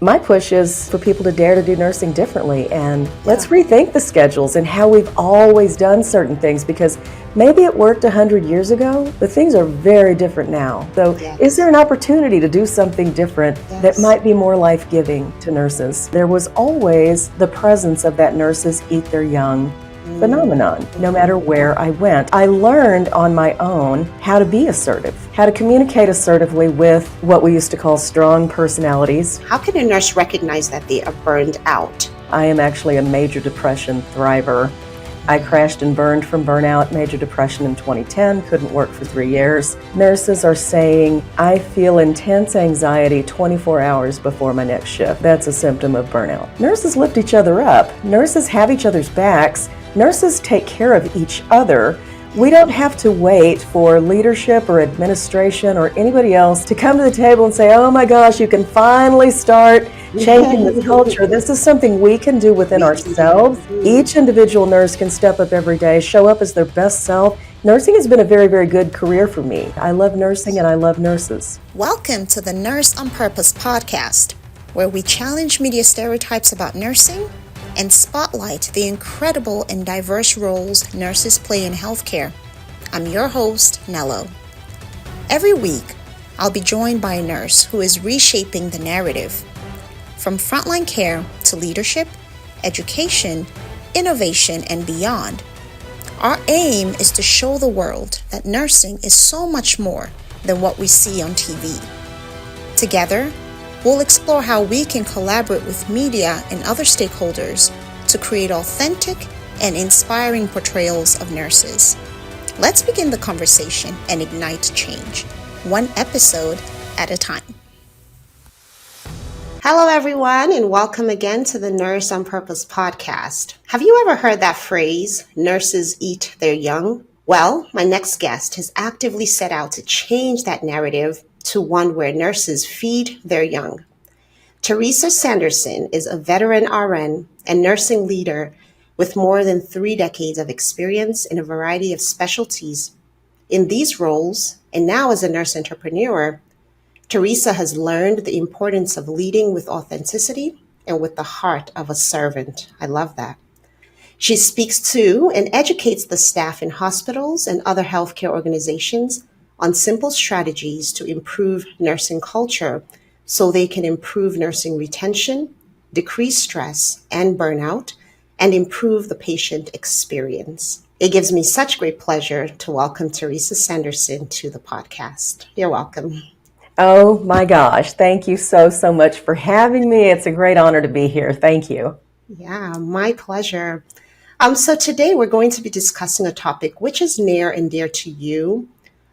My push is for people to dare to do nursing differently, and let's rethink the schedules and how we've always done certain things, because maybe it worked 100 years ago, but things are very different now. So is there an opportunity to do something different that might be more life-giving to nurses? There was always the presence of that nurses eat their young phenomenon, no matter where I went. I learned on my own how to be assertive, how to communicate assertively with what we used to call strong personalities. How can a nurse recognize that they are burned out? I am actually a major depression thriver. I crashed and burned from burnout, major depression in 2010, couldn't work for 3 years. Nurses are saying, I feel intense anxiety 24 hours before my next shift. That's a symptom of burnout. Nurses lift each other up. Nurses have each other's backs. Nurses take care of each other. We don't have to wait for leadership or administration or anybody else to come to the table and say, oh my gosh, you can finally start changing the culture. This is something we can do within ourselves. Each individual nurse can step up every day, show up as their best self. Nursing has been a very, very good career for me. I love nursing and I love nurses. Welcome to the Nurse on Purpose podcast, where we challenge media stereotypes about nursing and spotlight the incredible and diverse roles nurses play in healthcare. I'm your host, Nello. Every week, I'll be joined by a nurse who is reshaping the narrative. From frontline care to leadership, education, innovation, and beyond. Our aim is to show the world that nursing is so much more than what we see on TV. Together, we'll explore how we can collaborate with media and other stakeholders to create authentic and inspiring portrayals of nurses. Let's begin the conversation and ignite change, one episode at a time. Hello, everyone, and welcome again to the Nurse on Purpose podcast. Have you ever heard that phrase, nurses eat their young? Well, my next guest has actively set out to change that narrative to one where nurses feed their young. Teresa Sanderson is a veteran RN and nursing leader with more than 3 decades of experience in a variety of specialties. In these roles, and now as a nurse entrepreneur, Teresa has learned the importance of leading with authenticity and with the heart of a servant. I love that. She speaks to and educates the staff in hospitals and other healthcare organizations on simple strategies to improve nursing culture so they can improve nursing retention, decrease stress and burnout, and improve the patient experience. It gives me such great pleasure to welcome Teresa Sanderson to the podcast. You're welcome. Oh my gosh, thank you so much for having me. It's a great honor to be here. Thank you. Yeah, my pleasure. So today we're going to be discussing a topic which is near and dear to you,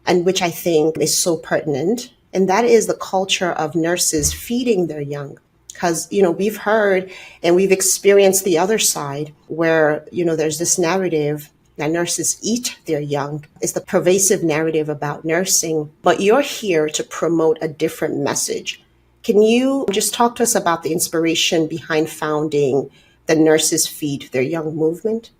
and which I think is so pertinent, and that is the culture of nurses feeding their young. Because, we've heard and we've experienced the other side where, there's this narrative that nurses eat their young. It's the pervasive narrative about nursing, but you're here to promote a different message. Can you just talk to us about the inspiration behind founding the Nurses Feed Their Young movement?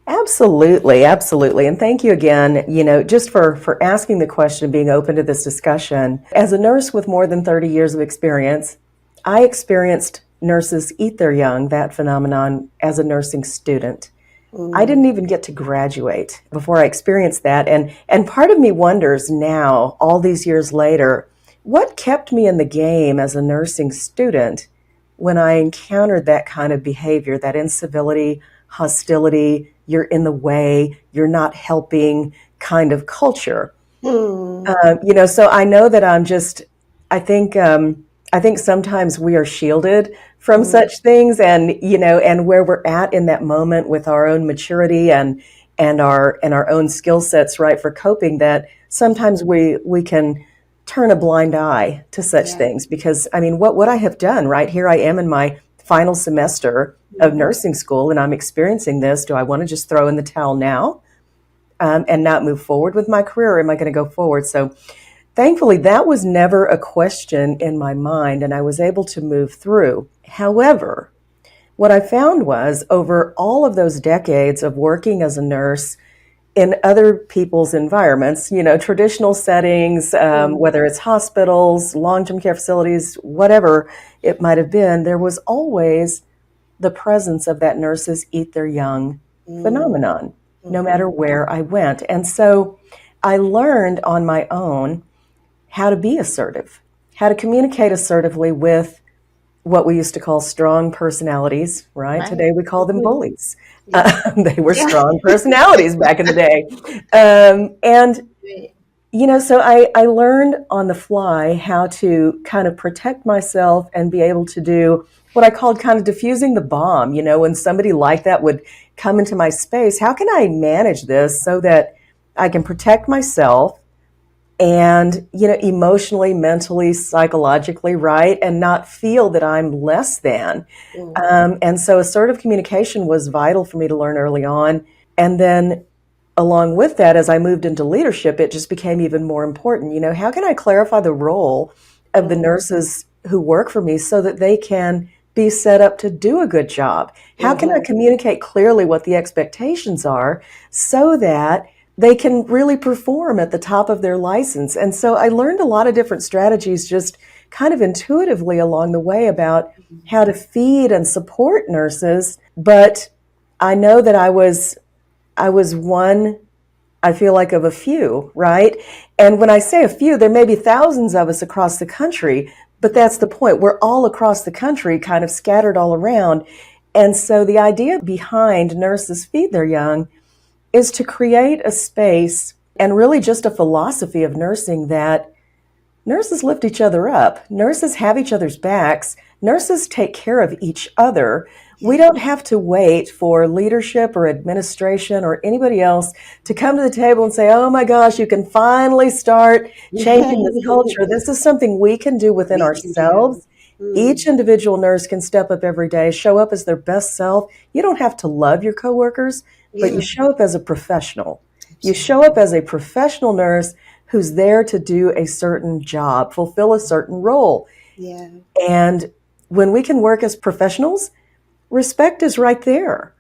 Absolutely. And thank you again, just for asking the question and being open to this discussion. As a nurse with more than 30 years of experience, I experienced nurses eat their young, that phenomenon, as a nursing student. I didn't even get to graduate before I experienced that. And part of me wonders now, all these years later, what kept me in the game as a nursing student when I encountered that kind of behavior, that incivility, hostility, you're in the way, you're not helping kind of culture. So I know that I think sometimes we are shielded from such things, and where we're at in that moment with our own maturity and our own skill sets, right, for coping, that sometimes we can turn a blind eye to such things. Because what I have done, right, here I am in my final semester of nursing school, and I'm experiencing this. Do I want to just throw in the towel now and not move forward with my career, or am I going to go forward? So thankfully, that was never a question in my mind, and I was able to move through. However, what I found was, over all of those decades of working as a nurse in other people's environments, traditional settings, whether it's hospitals, long-term care facilities, whatever it might have been, there was always the presence of that nurses eat their young phenomenon, no matter where I went. And so I learned on my own how to be assertive, how to communicate assertively with what we used to call strong personalities, right? Today we call them bullies. They were strong personalities back in the day. So I learned on the fly how to kind of protect myself and be able to do what I called kind of diffusing the bomb. When somebody like that would come into my space, how can I manage this so that I can protect myself and, emotionally, mentally, psychologically, right, and not feel that I'm less than. And so assertive communication was vital for me to learn early on. And then along with that, as I moved into leadership, it just became even more important. How can I clarify the role of the nurses who work for me so that they can be set up to do a good job? How can I communicate clearly what the expectations are so that they can really perform at the top of their license? And so I learned a lot of different strategies just kind of intuitively along the way about how to feed and support nurses. But I know that I was one, I feel like, of a few, right? And when I say a few, there may be thousands of us across the country, but that's the point. We're all across the country, kind of scattered all around. And so the idea behind Nurses Feed Their Young is to create a space and really just a philosophy of nursing that nurses lift each other up. Nurses have each other's backs. Nurses take care of each other. We don't have to wait for leadership or administration or anybody else to come to the table and say, oh my gosh, you can finally start changing this culture. This is something we can do within ourselves. Each individual nurse can step up every day, show up as their best self. You don't have to love your coworkers, but you show up as a professional. You show up as a professional nurse who's there to do a certain job, fulfill a certain role. And when we can work as professionals, respect is right there.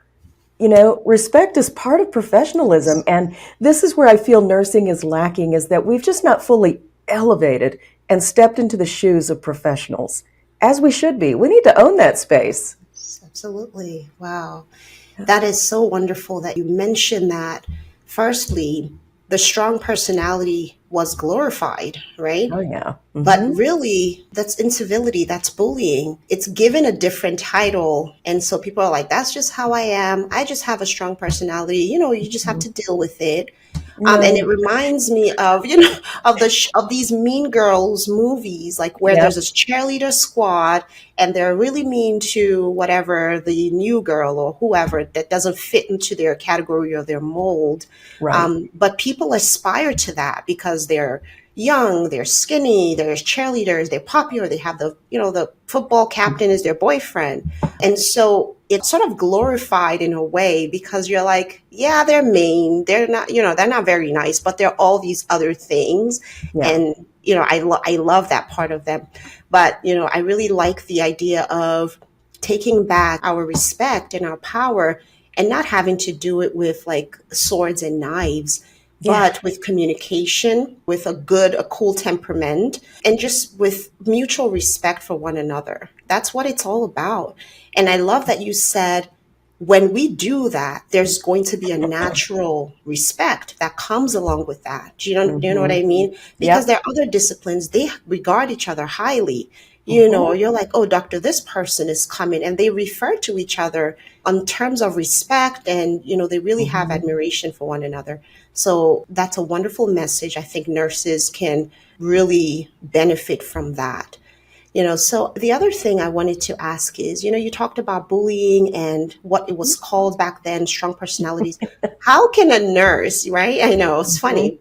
Respect is part of professionalism. And this is where I feel nursing is lacking, is that we've just not fully elevated and stepped into the shoes of professionals, as we should be. We need to own that space. Absolutely. Wow. That is so wonderful that you mentioned that. Firstly, the strong personality was glorified, right? Oh, yeah. But really, that's incivility, that's bullying. It's given a different title. And so people are like, that's just how I am. I just have a strong personality. You just have to deal with it. And it reminds me of, of these Mean Girls movies, like where there's this cheerleader squad and they're really mean to whatever the new girl or whoever that doesn't fit into their category or their mold. Right. But people aspire to that because they're young, they're skinny, they're cheerleaders, they're popular, they have the football captain is their boyfriend. And so it's sort of glorified in a way because you're like, yeah, they're mean, they're not very nice, but they're all these other things. And, I love that part of them. But, I really like the idea of taking back our respect and our power and not having to do it with like swords and knives, but with communication, with a cool temperament, and just with mutual respect for one another. That's what it's all about. And I love that you said, when we do that, there's going to be a natural respect that comes along with that. Do you know what I mean? Because there are other disciplines, they regard each other highly. You're like, oh, doctor, this person is coming, and they refer to each other on terms of respect, and they really have admiration for one another. So that's a wonderful message. I think nurses can really benefit from that. So the other thing I wanted to ask is, you talked about bullying and what it was called back then, strong personalities. How can a nurse, right? I know it's funny,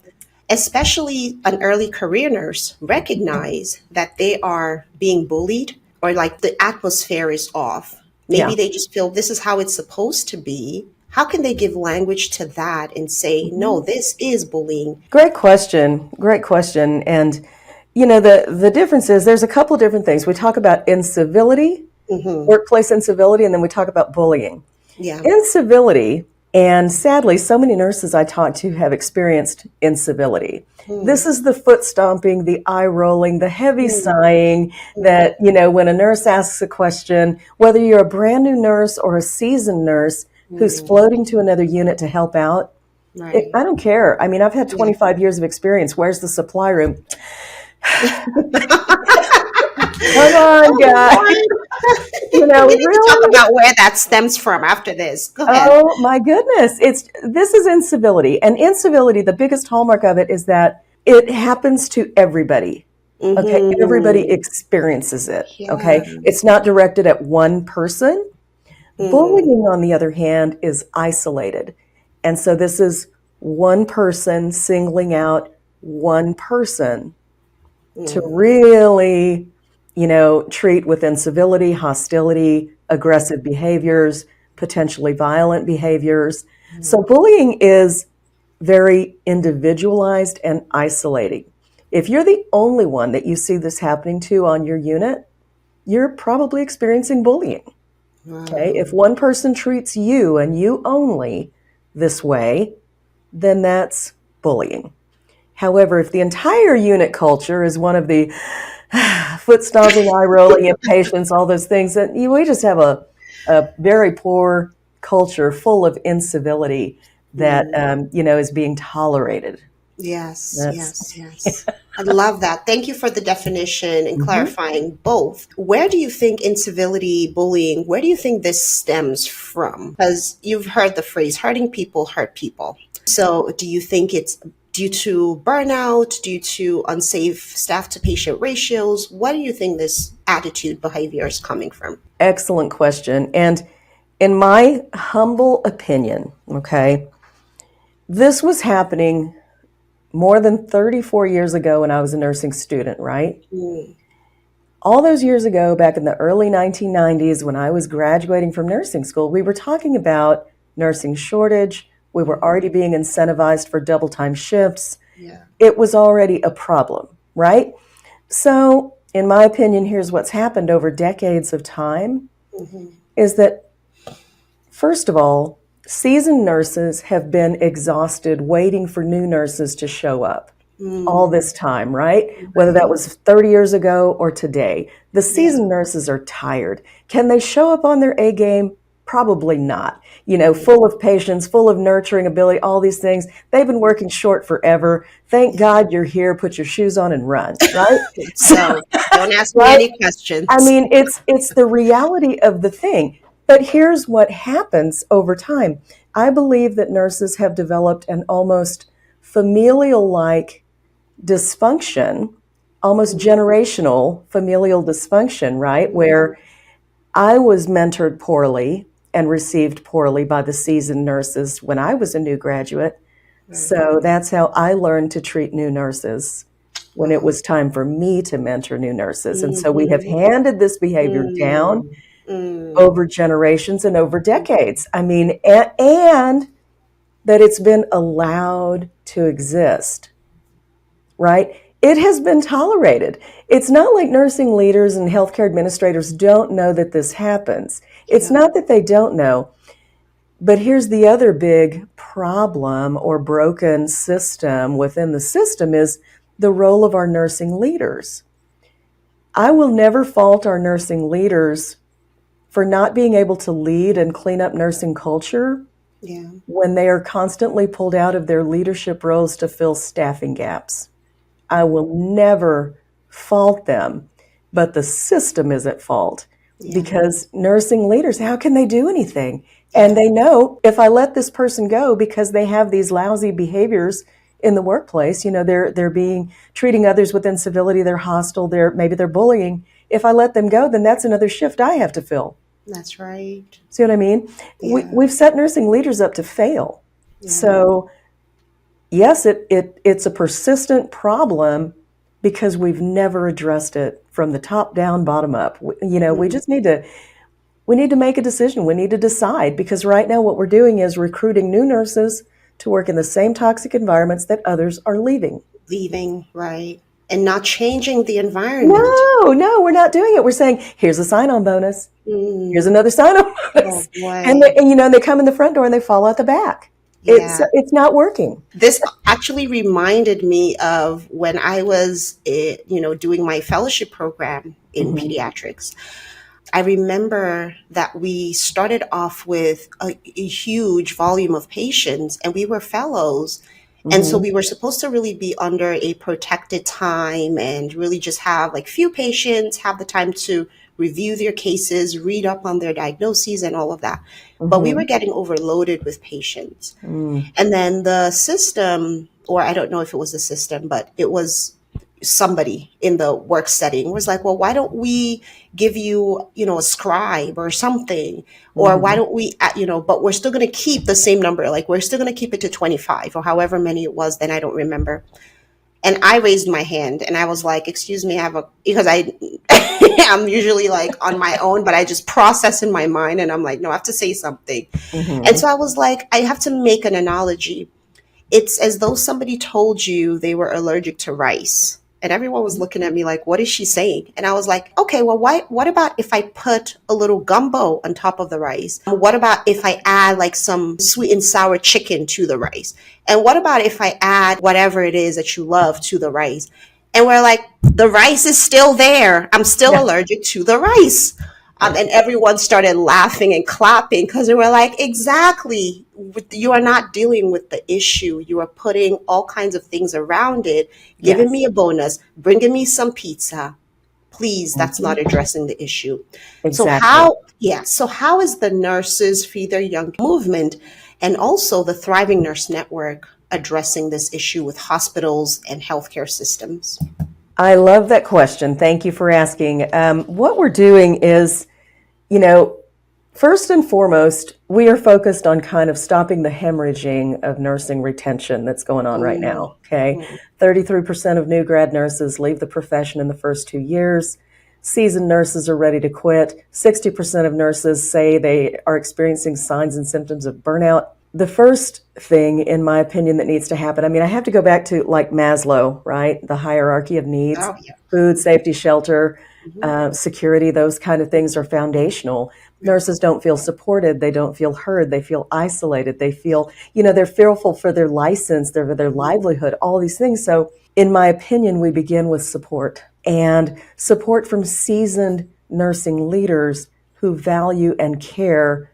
especially an early career nurse, recognize that they are being bullied or like the atmosphere is off. Maybe they just feel this is how it's supposed to be. How can they give language to that and say, no, this is bullying? Great question. Great question. And, the difference is there's a couple of different things. We talk about incivility, workplace incivility, and then we talk about bullying. Incivility And sadly, so many nurses I talk to have experienced incivility. Mm, This is the foot stomping, the eye rolling, the heavy mm, sighing mm, that, when a nurse asks a question, whether you're a brand new nurse or a seasoned nurse who's mm. floating to another unit to help out, Right. I don't care. I mean, I've had Yeah. 25 years of experience. Where's the supply room? Come on, Oh guys. Lord. We need to talk Really? about where that stems from after this. Go ahead. Oh my goodness. This is incivility. And incivility, the biggest hallmark of it is that it happens to everybody. Okay. Everybody Mm-hmm. experiences it. Yeah. Okay. It's not directed at one person. Mm, Bullying, on the other hand, is isolated. And so this is one person singling out one person to mm, really, treat with incivility, hostility, aggressive behaviors, potentially violent behaviors. So mm. bullying is very individualized and isolating. If you're the only one that you see this happening to on your unit, you're probably experiencing bullying. Okay? Wow. If one person treats you and you only this way, then that's bullying. However, if the entire unit culture is one of the foot stomping, eye rolling, impatience, all those things, that we just have a very poor culture full of incivility that Mm. is being tolerated. Yes, That's yes, yes. I love that. Thank you for the definition and Mhm. clarifying both. Where do you think incivility, bullying, where do you think this stems from? Because you've heard the phrase, hurting people hurt people. So do you think it's due to burnout, due to unsafe staff to patient ratios? What do you think this attitude behavior is coming from? Excellent question. And in my humble opinion, okay, this was happening more than 34 years ago when I was a nursing student, right? Mm, All those years ago, back in the early 1990s, when I was graduating from nursing school, we were talking about nursing shortage. We were mhm. already being incentivized for double time shifts. Yeah. It was already a problem, right? So, in my opinion, here's what's happened over decades of time Hmm. is that, first of all, seasoned nurses have been exhausted waiting for new nurses to show up all Mm, this time, right? Whether that right. was 30 years ago or today. The Yeah. seasoned nurses are tired. Can they show up on their A game? Probably not. Mm, Full of patience, full of nurturing ability, all these things. They've been working short forever. Thank yeah. God you're here. Put your shoes on and run, right? Let's So, go. Don't ask me right? any I questions. mean, it's the reality of the thing. But here's what happens over time. I believe that nurses have developed an almost familial like dysfunction, almost generational familial dysfunction, right? Mm, Where I was mentored poorly and received poorly by the seasoned nurses when I was a new graduate. right. So that's how I learned to treat new nurses when it Wow. was time for me to mentor new nurses. And so we have Mhm. handed this behavior down Mm, mm, over generations and over decades. I mean, and that it's been allowed to exist, right? It has been tolerated. It's not like nursing leaders and healthcare administrators don't know that this happens. It's yeah. not that they don't know, but here's the other big problem or broken system within the system is the role of our nursing leaders. I will never fault our nursing leaders for not being able to lead and clean up nursing culture Yeah. when they are constantly pulled out of their leadership roles to fill staffing gaps. I will never fault them, but the system is at fault Yeah. because nursing leaders, how can they do anything? And Yeah. they know if I let this person go because they have these lousy behaviors in the workplace, they're being treating others with incivility, they're hostile, maybe they're bullying. If I let them go, then that's another shift I have to fill. That's right. See what I mean? Yeah. We've set nursing leaders up to fail. Yeah. So yes, it's a persistent problem because we've never addressed it from the top down, bottom up. We Mm, just need to make a decision. We need to decide because right now what we're doing is recruiting new nurses to work in the same toxic environments that others are leaving. leaving. Right. and not changing the environment. No, we're not doing it. We're saying, here's a sign-on bonus. Here's another sign-on Oh bonus. boy. And they come in the front door and they fall out the back. Yeah. It's not working. This actually reminded me of when I was, doing my fellowship program in pediatrics. I remember that we started off with a huge volume of patients, and we were fellows. And so we were supposed to really be under a protected time and really just have like few patients, have the time to review their cases, read up on their diagnoses and all of that. But we were getting overloaded with patients. And then the system, or I don't know if it was the system, but it was somebody in the work setting was like, well, why don't we give you, a scribe or something? Or why don't we, but we're still going to keep the same number. Like we're still going to keep it to 25 or however many it was. Then I don't remember. And I raised my hand and I was like, excuse me, because I'm usually like on my own, but I just process in my mind and I'm like, no, I have to say something. And so I was like, I have to make an analogy. It's as though somebody told you they were allergic to rice. And everyone was looking at me like, what is she saying? And I was like, okay, well, what about if I put a little gumbo on top of the rice? What about if I add like some sweet and sour chicken to the rice? And what about if I add whatever it is that you love to the rice? And we're like, the rice is still there. I'm still allergic to the rice. And everyone started laughing and clapping because they were like, exactly. You are not dealing with the issue. You are putting all kinds of things around it, giving me a bonus, bringing me some pizza. Please, that's not addressing the issue. Exactly. So how is the Nurses Feed Their Young movement and also the Thriving Nurse Network addressing this issue with hospitals and healthcare systems? I love that question. Thank you for asking. What we're doing is, first and foremost, we are focused on kind of stopping the hemorrhaging of nursing retention that's going on right now. Okay. 33% of new grad nurses leave the profession in the first 2 years. Seasoned nurses are ready to quit. 60% of nurses say they are experiencing signs and symptoms of burnout. The first thing, in my opinion, that needs to happen, I have to go back to like Maslow, right? The hierarchy of needs, food, safety, shelter, security, those kind of things are foundational. Nurses don't feel supported. They don't feel heard. They feel isolated. They feel, they're fearful for their license, their livelihood, all these things. So in my opinion, we begin with support and support from seasoned nursing leaders who value and care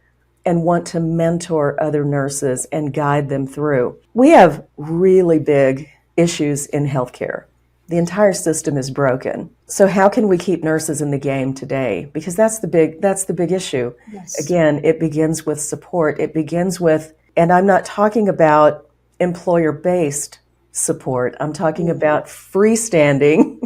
and want to mentor other nurses and guide them through. We have really big issues in healthcare. The entire system is broken. So how can we keep nurses in the game today? Because that's the big issue. Yes. Again, it begins with support. It begins with, and I'm not talking about employer-based support. I'm talking about freestanding,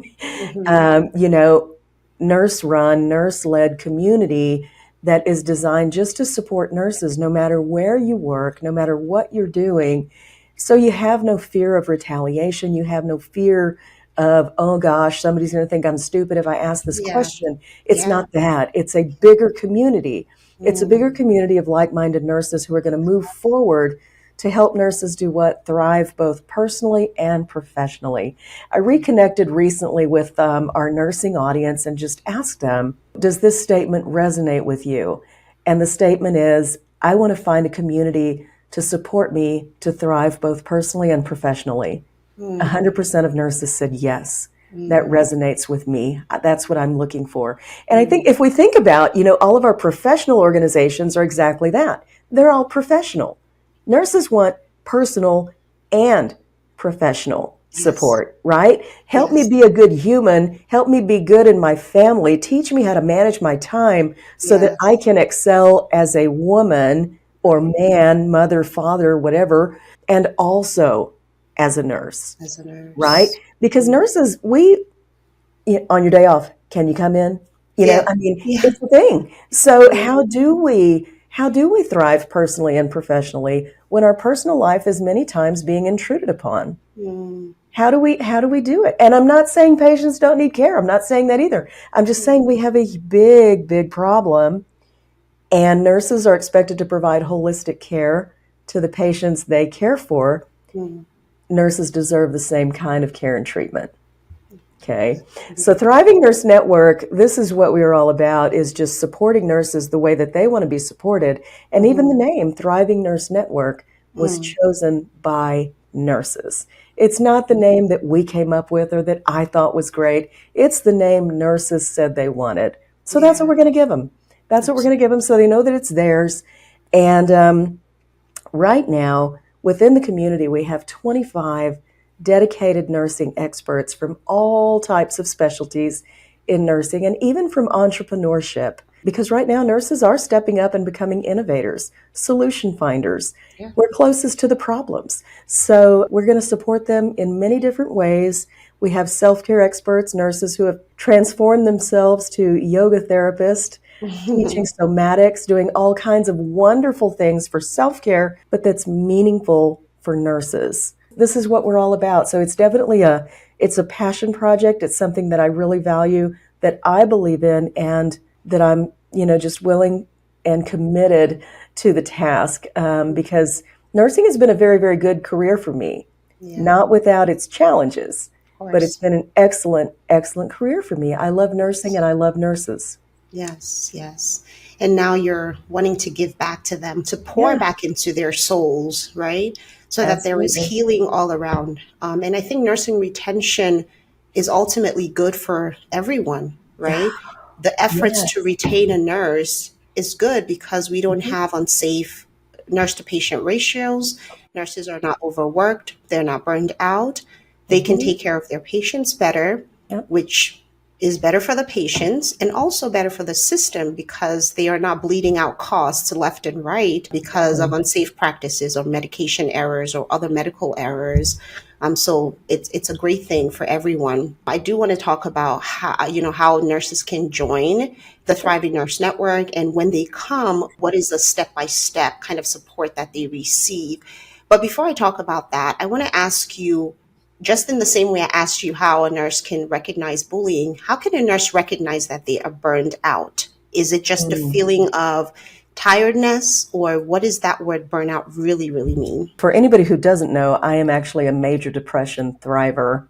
nurse-run, nurse-led community that is designed just to support nurses no matter where you work, no matter what you're doing. So you have no fear of retaliation. You have no fear of, oh gosh, somebody's going to think I'm stupid if I ask this question. It's not that. It's a bigger community. It's a bigger community of like-minded nurses who are going to move forward to help nurses do what? Thrive both personally and professionally. I reconnected recently with our nursing audience and just asked them, does this statement resonate with you? And the statement is, I want to find a community to support me to thrive both personally and professionally. 100% of nurses said yes. That resonates with me. That's what I'm looking for. And I think if we think about, all of our professional organizations are exactly that. They're all professional. Nurses want personal and professional support, right? Help me be a good human. Help me be good in my family. Teach me how to manage my time so that I can excel as a woman or man, mother, father, whatever, and also as a nurse. Right? Because nurses, on your day off, can you come in? It's the thing. So how do we thrive personally and professionally when our personal life is many times being intruded upon? How do we do it? And I'm not saying patients don't need care. I'm not saying that either. I'm just saying we have a big problem, and nurses are expected to provide holistic care to the patients they care for. Nurses deserve the same kind of care and treatment. Okay. So Thriving Nurse Network, this is what we are all about, is just supporting nurses the way that they want to be supported. And even the name Thriving Nurse Network was chosen by nurses. It's not the name that we came up with or that I thought was great. It's the name nurses said they wanted. So that's what we're going to give them. That's what we're going to give them so they know that it's theirs. And right now, within the community, we have 25 dedicated nursing experts from all types of specialties in nursing and even from entrepreneurship. Because right now, nurses are stepping up and becoming innovators, solution finders. Yeah. We're closest to the problems. So we're going to support them in many different ways. We have self-care experts, nurses who have transformed themselves to yoga therapists, teaching somatics, doing all kinds of wonderful things for self-care, but that's meaningful for nurses. This is what we're all about. So it's definitely it's a passion project. It's something that I really value, that I believe in, and that I'm, just willing and committed to the task because nursing has been a very, very good career for me, not without its challenges, but it's been an excellent, excellent career for me. I love nursing and I love nurses. Yes, yes. And now you're wanting to give back to them, to pour back into their souls, right? So that there is healing all around. And I think nursing retention is ultimately good for everyone, right? The efforts to retain a nurse is good because we don't have unsafe nurse to patient ratios. Nurses are not overworked. They're not burned out. They can take care of their patients better, which is better for the patients and also better for the system because they are not bleeding out costs left and right because of unsafe practices or medication errors or other medical errors. So it's a great thing for everyone. I do want to talk about how nurses can join the Thriving Nurse Network, and when they come, what is the step-by-step kind of support that they receive. But before I talk about that, I want to ask you, just in the same way I asked you how a nurse can recognize bullying, how can a nurse recognize that they are burned out? Is it just a feeling of tiredness, or what does that word burnout really, really mean? For anybody who doesn't know, I am actually a major depression thriver.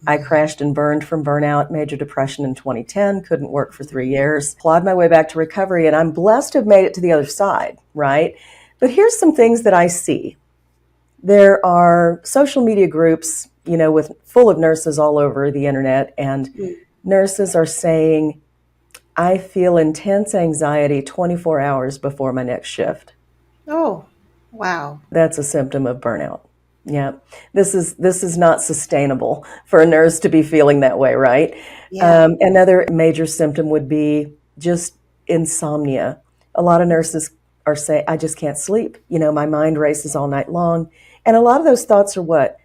I crashed and burned from burnout, major depression in 2010, couldn't work for 3 years, clawed my way back to recovery, and I'm blessed to have made it to the other side, right? But here's some things that I see. There are social media groups, with full of nurses all over the internet, and nurses are saying, I feel intense anxiety 24 hours before my next shift. Oh, wow. That's a symptom of burnout. Yeah. This is not sustainable for a nurse to be feeling that way, right? Yeah. Another major symptom would be just insomnia. A lot of nurses are saying, I just can't sleep. My mind races all night long. And a lot of those thoughts are what?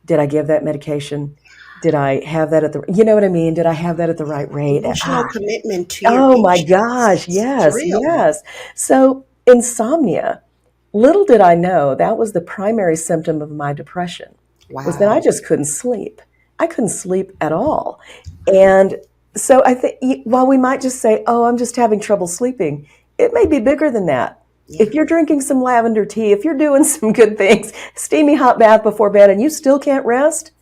Did I give that medication? Did I have that you know what I mean? Did I have that at the right rate? Emotional commitment to your Oh my patients. gosh, It's yes, real. yes. So insomnia, little did I know that was the primary symptom of my depression, was that I Wow. just couldn't sleep. I couldn't sleep at all. And so I think while we might just say, oh, I'm just having trouble sleeping, it may be bigger than that. If you're drinking some lavender tea, if you're doing some good things, steamy hot bath before bed, and you still can't rest,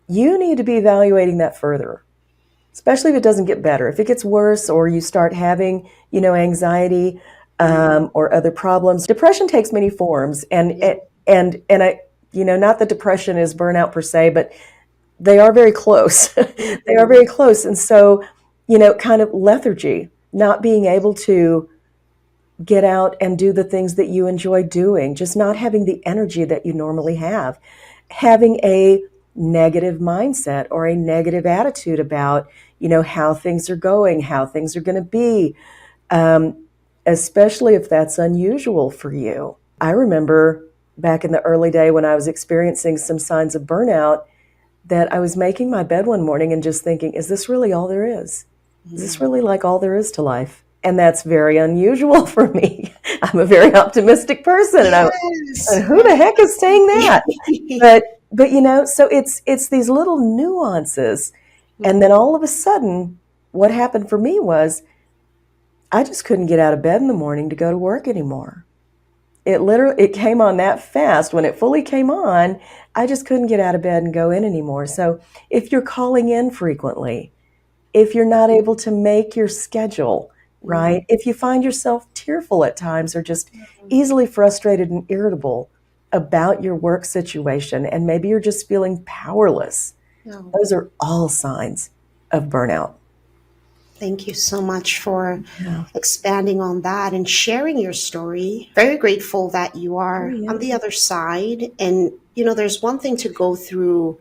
you need to be evaluating that further, especially if it doesn't get better. If it gets worse or you start having, anxiety or other problems. Depression takes many forms, and I, not that depression is burnout per se, but they are very close. They are very close. And so, kind of lethargy, not being able to get out and do the things that you enjoy doing, just not having the energy that you normally have, having a negative mindset or a negative attitude about, how things are going, how things are going to be, especially if that's unusual for you. I remember back in the early day when I was experiencing some signs of burnout that I was making my bed one morning and just thinking, is this really all there is? Is this really like all there is to life? And that's very unusual for me. I'm a very optimistic person, and who the heck is saying that? But so it's these little nuances, and then all of a sudden, what happened for me was I just couldn't get out of bed in the morning to go to work anymore. it came on that fast. When it fully came on, I just couldn't get out of bed and go in anymore. So if you're calling in frequently, if you're not able to make your schedule, right? If you find yourself tearful at times or just easily frustrated and irritable about your work situation, and maybe you're just feeling powerless, No. those are all signs of burnout. Thank you so much for Yeah. expanding on that and sharing your story. Very grateful that you Oh, are yeah. on the other side. And, there's one thing to go through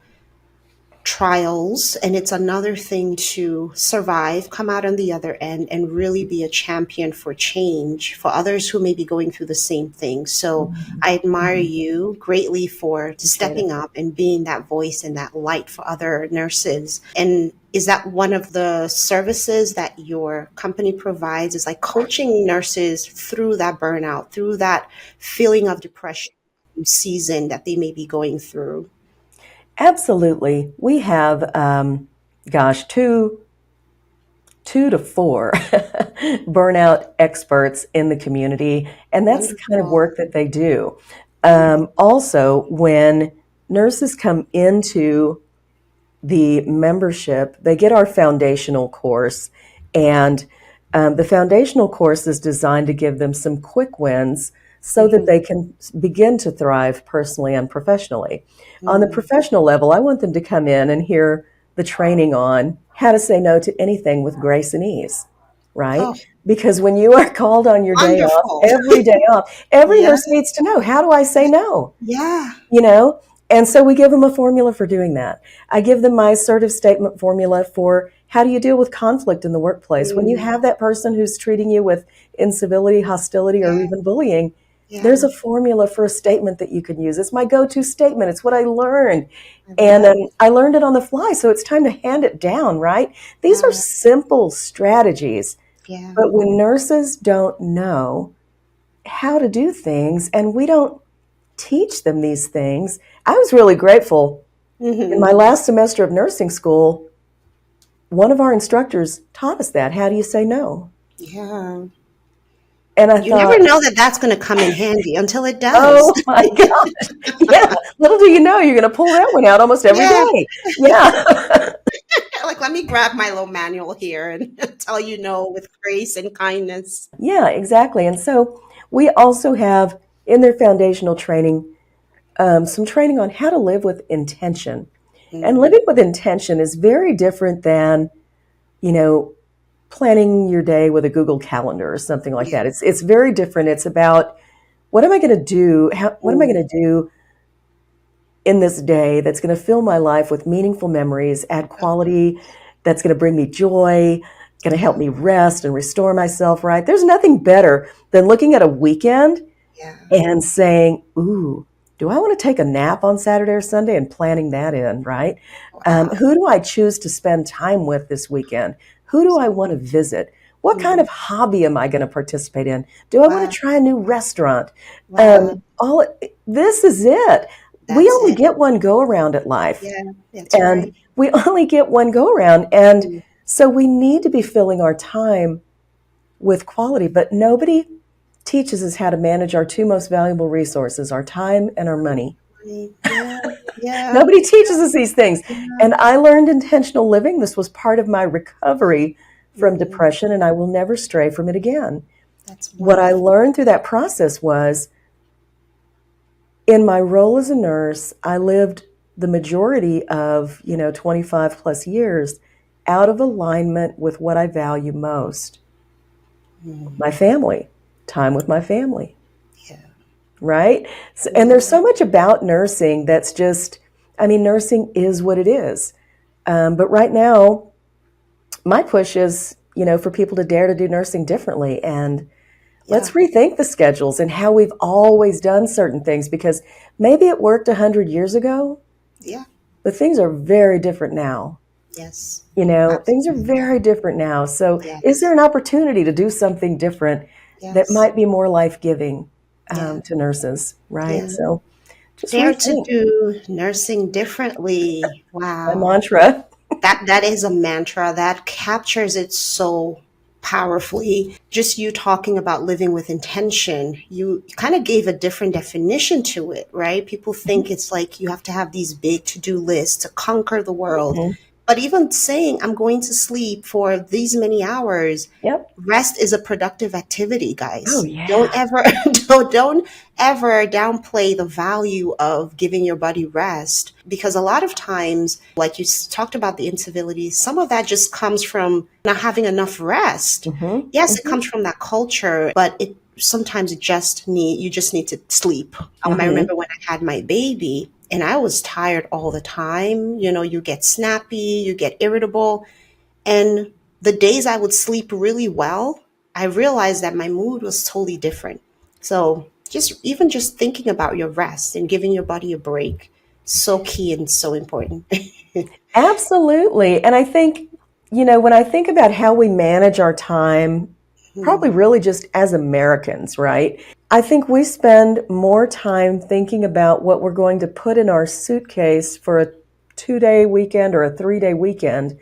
trials, and it's another thing to survive, come out on the other end, and really be a champion for change for others who may be going through the same thing. So I admire you greatly for Appreciate stepping it. up and being that voice and that light for other nurses. And is that one of the services that your company provides, is like coaching nurses through that burnout, through that feeling of depression season that they may be going through? Absolutely. We have, two to four burnout experts in the community, and that's the kind of Wonderful. work that they do. Also, when nurses come into the membership, they get our foundational course, and the foundational course is designed to give them some quick wins so that they can begin to thrive personally and professionally. On the professional level, I want them to come in and hear the training on how to say no to anything with grace and ease, right? Oh, Because when you are called on your wonderful. every day off, every Yeah, nurse needs to know, how do I say no? yeah. you know and so we give them a formula for doing that. I give them my assertive statement formula for how do you deal with conflict in the workplace when you Mm, have that person who's treating you with incivility, hostility, or yeah, even bullying. There's yeah. a formula for a statement that you can use. It's my go-to statement. It's what I learned, I and love I learned it on the fly, so it's time to hand it down, right? These are that. simple strategies, Yeah. but when nurses don't know how to do things and we don't teach them these things. I was really grateful. In Hmm. my last semester of nursing school, one of our instructors taught us that. How do you say no? Yeah. And I You never thought, know that that's going to come in handy until it does. oh my gosh. Yeah. Little do you know, you're going to pull that one out almost every Yeah. day. Yeah. Like, let me grab my little manual here and tell you no with grace and kindness. Yeah, exactly. And so we also have in their foundational training some training on how to live with intention. And Mm, living with intention is very different than, you know, planning your day with a Google Calendar or something like yeah. that. It's very different. It's about what am I going to do? What am I Mm, going to do in this day that's going to fill my life with meaningful memories, add quality, that's going to bring me joy, going to help me rest and restore myself, right? There's nothing better than looking at a weekend yeah. and saying, ooh, do I want to take a nap on Saturday or Sunday, and planning that in, right? Wow. Who do I choose to spend time with this weekend? Who do I want to visit? What kind Mm, of hobby am I going to participate in? Do I want wow. to try a new restaurant? Wow. All this is it. We That's only it. get one go around at life, Yeah. That's and right. we only get one go around, and Mm, so we need to be filling our time with quality. But nobody teaches us how to manage our two most valuable resources, our time and our money. right. Yeah. Yeah. Nobody teaches us these things. Yeah. And I learned intentional living. This was part of my recovery from Mm, depression, and I will never stray from it again. that's What I wonderful. learned through that process was in my role as a nurse, I lived the majority of, 25 plus years out of alignment with what I value most, Mm, my family, time with my family. yeah. Right? So, and there's Yeah. so much about nursing that's just, I mean, nursing is what it is. But right now, my push is, for people to dare to do nursing differently. And let's Yeah. rethink the schedules and how we've always done certain things, because maybe it worked 100 years ago, Yeah. but things are very different now. Yes. Things are Absolutely. very different now. So, is there Yes. an opportunity to do something different that Yes. might be more life giving Yeah. to nurses? Right? Yeah. So, just Dare to rethink. do nursing differently. My Wow. mantra. That is a mantra that captures it so powerfully. Just you talking about living with intention, you kind of gave a different definition to it, right? People think it's like you have to have these big to-do lists to conquer the world. Mhm. But even saying, I'm going to sleep for these many hours, Yep. rest is a productive activity, Oh, guys. Don't yeah. ever don't ever downplay the value of giving your body rest, because a lot of times, like you talked about the incivility, some of that just comes from not having enough rest. Hmm. Yes, it comes from that culture, but it sometimes you just need to sleep. I Hmm. remember when I had my baby and I was tired all the time. You know, you get snappy, you get irritable. And the days I would sleep really well, I realized that my mood was totally different. So just thinking about your rest and giving your body a break, so key and so important. Absolutely. And I think, when I think about how we manage our time, probably Hmm. really just as Americans, right? I think we spend more time thinking about what we're going to put in our suitcase for a 2-day weekend or a 3-day weekend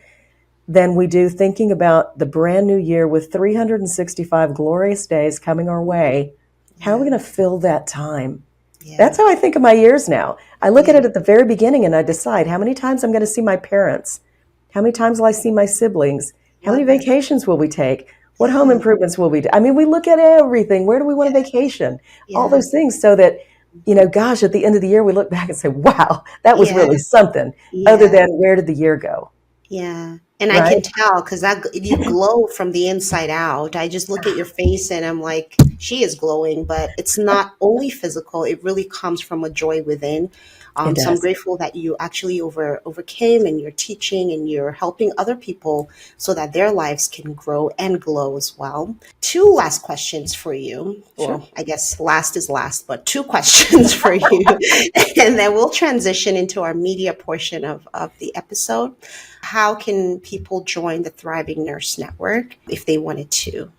than we do thinking about the brand new year with 365 glorious days coming our way. How are we Yeah, going to fill that time? That's yeah, how I think of my years now. I look at yeah. it at the very beginning and I decide how many times I'm going to see my parents. How many times will I see my siblings? How many Love it. vacations will we take? What home Yeah, improvements will we do? I mean, we look at everything. Where do we want to yeah, vacation? All yeah, those things so that, gosh, at the end of the year, we look back and say, wow, that was yeah, really something, other yeah. than where did the year go? Yeah. And I Right? can tell because that you glow from the inside out. I just look at your face and I'm like, she is glowing, but it's not only physical. It really comes from a joy within. It So I'm does. grateful that you actually overcame and you're teaching and you're helping other people so that their lives can grow and glow as well. Two last questions for you. Sure. Well, I guess last is last, but two questions for you. And then we'll transition into our media portion of the episode. How can people join the Thriving Nurse Network if they wanted to?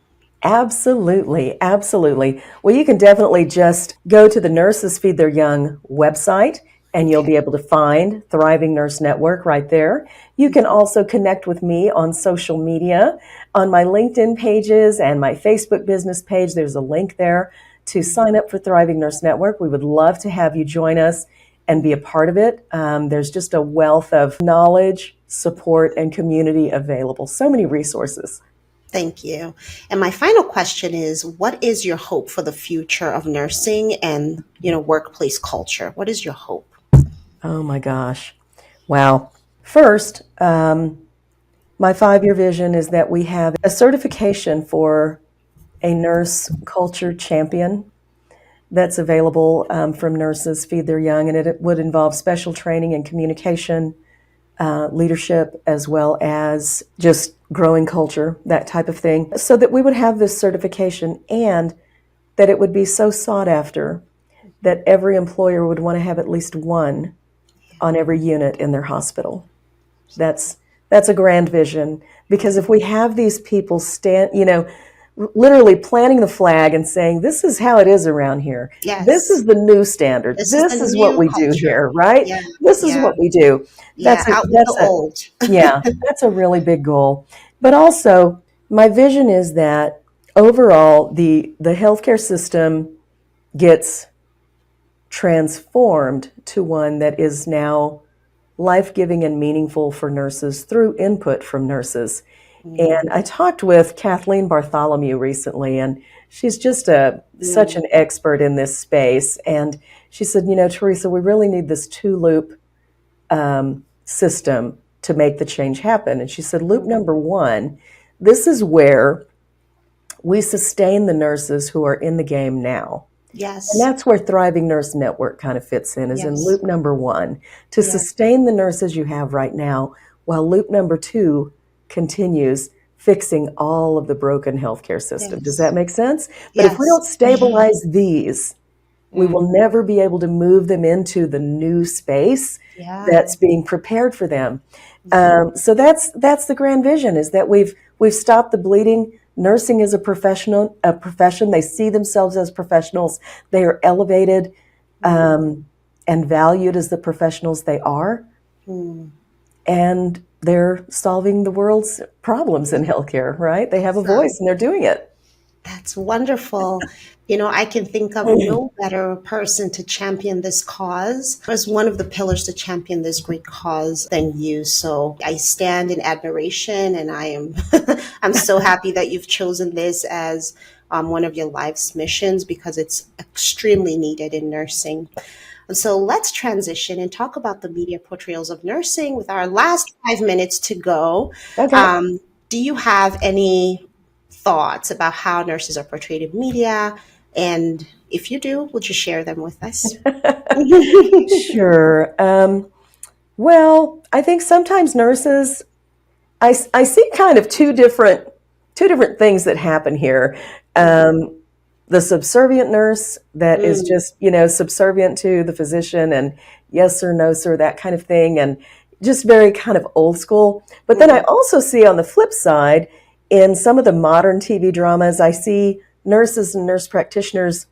Absolutely, absolutely. Well, you can definitely just go to the Nurses Feed Their Young website and you'll Okay. be able to find Thriving Nurse Network right there. You can also connect with me on social media, on my LinkedIn pages and my Facebook business page. There's a link there to sign up for Thriving Nurse Network. We would love to have you join us and be a part of it. There's just a wealth of knowledge, support, and community available. So many resources. Thank you. And my final question is, what is your hope for the future of nursing and, workplace culture? What is your hope? Oh my gosh. Wow. First, my 5-year vision is that we have a certification for a nurse culture champion that's available from Nurses Feed Their Young, and it would involve special training in communication, leadership, as well as just growing culture, that type of thing, so that we would have this certification and that it would be so sought after that every employer would want to have at least one on every unit in their hospital. That's that's a grand vision because if we have these people literally planting the flag and saying, this is how it is around here. This Yes. is the new standard. This is the This is what new we do culture. here, right? Yeah. This is Yeah. what we do. Yeah. Out with the old. Yeah, that's a really big goal. But also, my vision is that overall the healthcare system gets transformed to one that is now life-giving and meaningful for nurses through input from nurses. And Mm, I talked with Kathleen Bartholomew recently, and she's just such mm, an expert in this space. And she said, Teresa, we really need this two-loop system to make the change happen. And she said, loop mm. number one, this is where we sustain the nurses who are in the game now. And Yes. that's where Thriving Nurse Network kind of fits in, is in Yes. loop number one, to Yeah. sustain the nurses you have right now, while loop number two continues fixing all of the broken healthcare system. Does that Yes. make sense? But if we Yes. don't stabilize these, we will Mm. never be able to move them into the new space Yeah. that's being prepared for them. Mhm. So that's the grand vision, is that we've stopped the bleeding. Nursing is a profession. They see themselves as professionals. They are elevated Mm. and valued as the professionals they are. Mm. And they're solving the world's problems in healthcare, right? They have a So voice and they're doing it. that's wonderful. I can think of no better person to champion this cause as one of the pillars to champion this great cause than you. So I stand in admiration, and I am I'm so happy that you've chosen this as one of your life's missions, because it's extremely needed in nursing. So let's transition and talk about the media portrayals of nursing with our last 5 minutes to go. Okay. Um, do you have any thoughts about how nurses are portrayed in media? And if you do, would you share them with us? Sure. Well, I think sometimes nurses, I see kind of two different things that happen here. The subservient nurse that is Mm, just, subservient to the physician and yes sir, no sir, that kind of thing, and just very kind of old school. But then I mm, also see on the flip side, in some of the modern TV dramas, I see nurses and nurse practitioners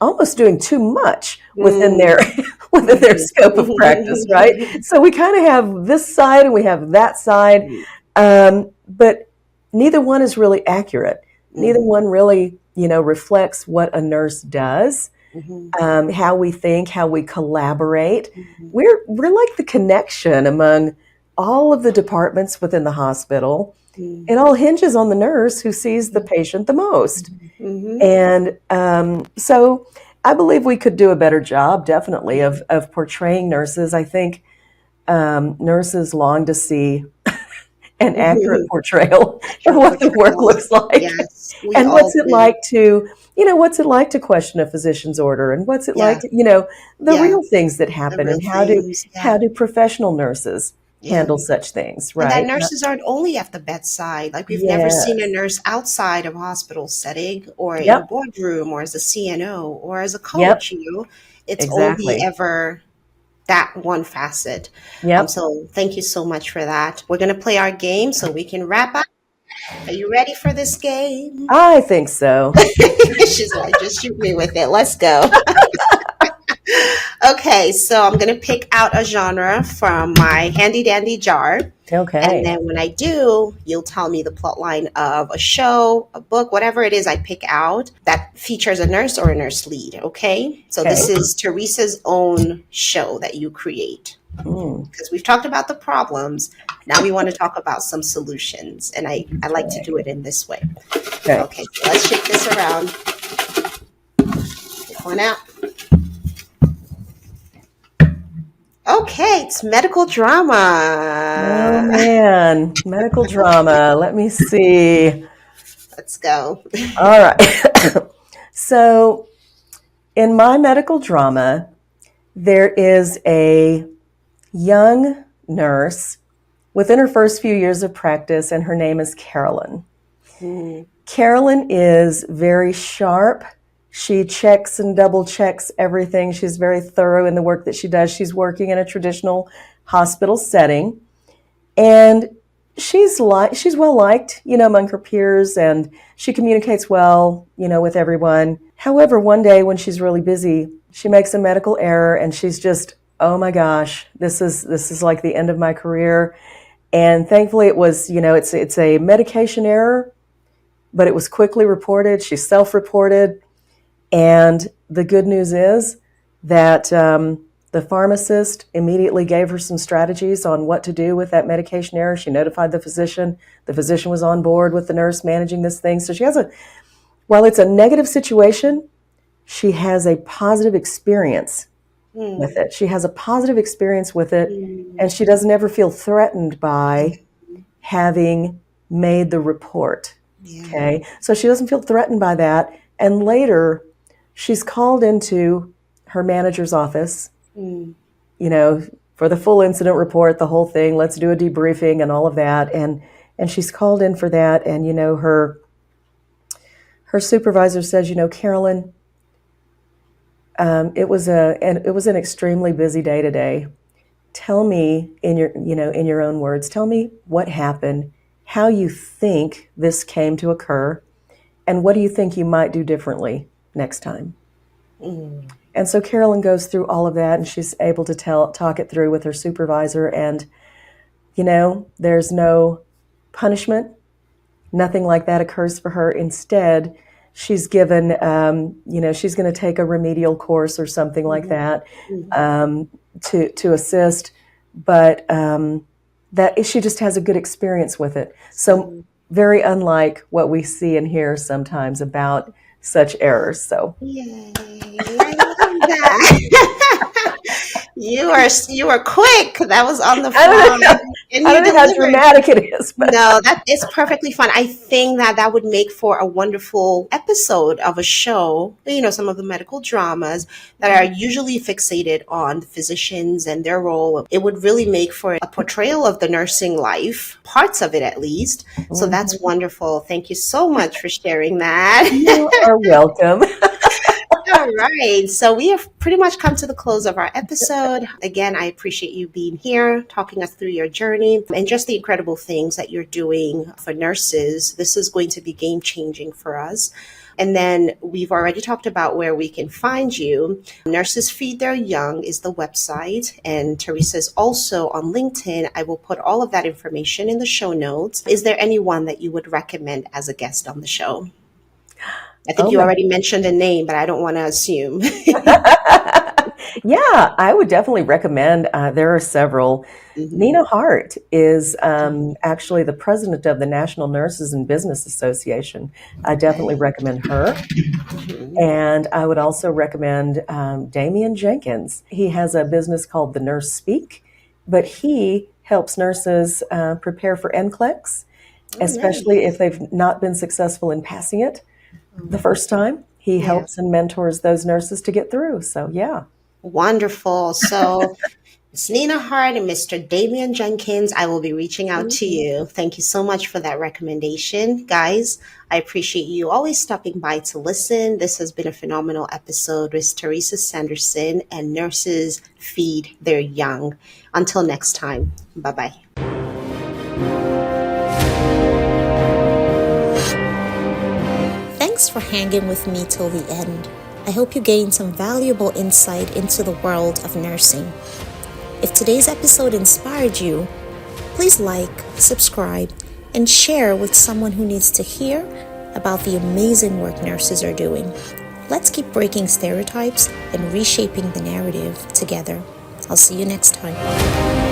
almost doing too much within mm, their within their scope of practice, right? mhm. So we kind of have this side and we have that side, but neither one is really accurate. Neither Mm, one really, reflects what a nurse does, mhm, how we think, how we collaborate. mhm, We're like the connection among all of the departments within the hospital. mm, It all hinges on the nurse who sees the patient the most. mhm, And so I believe we could do a better job, definitely, of portraying nurses. I think nurses long to see an accurate mhm. portrayal of Your what the work portrayal. looks like. Yes, we And all do. what's it like to question a physician's order? And what's it like Yeah, to, the yeah. real things that The happen, real and how do things. how Yeah, do professional nurses yeah. handle such things, And that right? nurses aren't only at the bedside. Like, we've never seen a Yes. nurse outside of a hospital setting or in a Yep. boardroom or as a CNO or as a Yep. coach. It's only Exactly. ever that one facet. Yep. So thank you so much for that. We're going to play our game so we can wrap up. Are you ready for this game? I think so. She's like, just shoot me with it. Let's go. Okay, so I'm going to pick out a genre from my handy dandy jar. And Okay. then when I do, you'll tell me the plot line of a show, a book, whatever it is I pick out that features a nurse or a nurse lead. Okay. So Okay. this is Teresa's own show that you create, Mm, because we've talked about the problems. Now we want to talk about some solutions. And I like to do it in this way. okay. Okay. So let's shake this around. Pick one out. Okay. It's medical Oh drama. man, medical drama. Let me see. Let's go. All right. So, in my medical drama, there is a young nurse within her first few years of practice, and her name is Carolyn. Mm, Carolyn is very sharp. She checks and double checks everything. She's very thorough in the work that she does. She's working in a traditional hospital setting, and she's well liked, among her peers, and she communicates well, with everyone. However, one day when she's really busy, she makes a medical error, and she's just, oh my gosh, this is like the end of my career. And thankfully, it was, it's a medication error, but it was quickly reported. She self-reported, and the good news is that the pharmacist immediately gave her some strategies on what to do with that medication error. She notified the physician. The physician was on board with the nurse managing this thing. So while it's a negative situation, she has a positive experience with mm, it. She has a positive experience with it, mm. and she doesn't ever feel threatened by having made the report. Yeah. Okay. So she doesn't feel threatened by that. And later, she's called into her manager's office, Mm, you know, for the full incident report, the whole thing. Let's do a debriefing and all of that. And she's called in for that. And, her supervisor says, Carolyn, it was an extremely busy day today. Tell me in your own words, tell me what happened, how you think this came to occur, and what do you think you might do differently next time? mm, And so Carolyn goes through all of that, and she's able to talk it through with her supervisor. And, there's no punishment. Nothing like that occurs for her. Instead, she's given, she's going to take a remedial course or something like that to assist, but that she just has a good experience with it. So very unlike what we see and hear sometimes about such errors. So Yay! I love that. You were quick. That was on the fly. And I you don't know how delivered. dramatic it is, but No, that is perfectly fine. I think that would make for a wonderful episode of a show. Some of the medical dramas that are usually fixated on physicians and their role. It would really make for a portrayal of the nursing life, parts of it at least. So that's wonderful. Thank you so much for sharing that. you are welcome. All right. So we have pretty much come to the close of our episode. Again, I appreciate you being here, talking us through your journey and just the incredible things that you're doing for nurses. This is going to be game changing for us. And then we've already talked about where we can find you. Nurses Feed Their Young is the website. And Teresa is also on LinkedIn. I will put all of that information in the show notes. Is there anyone that you would recommend as a guest on the show? I think you already mentioned a name, but I don't want to assume. Yeah, I would definitely recommend. There are several. Nina Hart is actually the president of the National Nurses and Business Association. I definitely recommend her. And I would also recommend Damian Jenkins. He has a business called The Nurse Speak, but he helps nurses prepare for NCLEX, especially if they've not been successful in passing it the first time. He helps and mentors those nurses to get through. So, yeah. Wonderful. So it's Nina Hart and Mr. Damian Jenkins. I will be reaching out to you. Thank you so much for that recommendation. Guys, I appreciate you always stopping by to listen. This has been a phenomenal episode with Teresa Sanderson and Nurses Feed Their Young. Until next time, bye-bye. Thanks for hanging with me till the end. I hope you gained some valuable insight into the world of nursing. If today's episode inspired you, please like, subscribe, and share with someone who needs to hear about the amazing work nurses are doing. Let's keep breaking stereotypes and reshaping the narrative together. I'll see you next time.